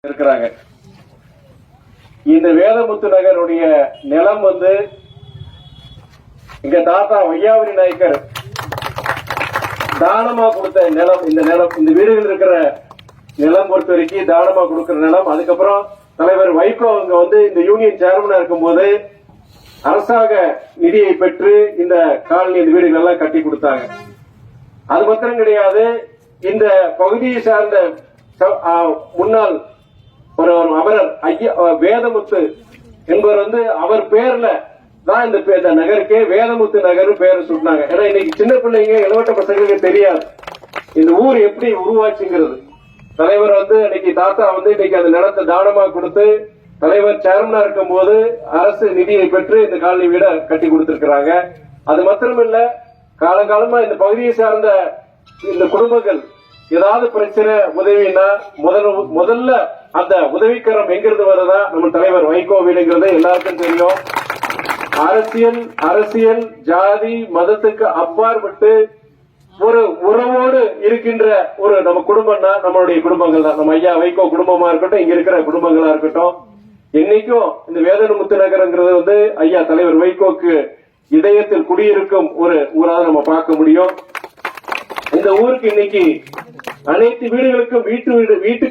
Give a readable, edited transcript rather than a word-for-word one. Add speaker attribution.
Speaker 1: இருக்கிறாங்க. இந்த வேதமுத்து நகருடைய நிலம் இங்க தாத்தா வையாபுரி நாயக்கர் தானமா கொடுத்த நிலம். இந்த நிலம், இந்த வீடுகள் இருக்கிற நிலம் பொறுத்த வரைக்கும் தானமா கொடுக்கிற நிலம். அதுக்கப்புறம் தலைவர் வைகோ அவங்க இந்த யூனியன் சேர்மனா இருக்கும்போது அரசாங்க நிதியை பெற்று இந்த காலனி, இந்த வீடுகள் எல்லாம் கட்டி கொடுத்தாங்க. அது மாத்திரம் கிடையாது, இந்த பகுதியை சார்ந்த முன்னாள் ஒரு அமரர் ஐயா வேதமுத்து என்பவர் அவர் பேர்ல தான் இந்த நகருக்கே வேதமுத்து நகர் பேர் சொன்னாங்க. ஏன்னா இன்னைக்கு சின்ன பிள்ளைங்க இளவட்ட பசங்களுக்கு தெரியாது இந்த ஊர் எப்படி உருவாச்சுங்கிறது. தலைவர் இன்னைக்கு தாத்தா இன்னைக்கு அந்த நிலத்தை தானமா கொடுத்து தலைவர் சேர்மனா இருக்கும் போது அரசு நிதியை பெற்று இந்த காலனி வீட கட்டி கொடுத்திருக்கிறாங்க. அது மாத்திரமில்ல, காலங்காலமா இந்த பகுதியை சார்ந்த இந்த குடும்பங்கள் ஏதாவது பிரச்சனை உதவினா முதல்ல அந்த உதவிக்கரம் எங்கிருந்து வருதா நம்ம தலைவர் வைகோ வீடுங்கிறது எல்லாருக்கும் தெரியும். அரசியல் ஜாதி மதத்துக்கு அப்பாற்பட்டு ஒரு உறவோடு இருக்கின்ற ஒரு நம்ம குடும்பம்னா நம்மளுடைய குடும்பங்கள் தான். நம்ம ஐயா வைகோ குடும்பமா இருக்கட்டும், இங்க இருக்கிற குடும்பங்களா இருக்கட்டும், என்னைக்கும் இந்த வேதமுத்து நகரங்கிறது ஐயா தலைவர் வைகோக்கு இதயத்தில் குடியிருக்கும் ஒரு ஊராக நம்ம பார்க்க முடியும். இந்த ஊருக்கு இன்னைக்கு அனைத்து வீடுகளுக்கும் வீட்டு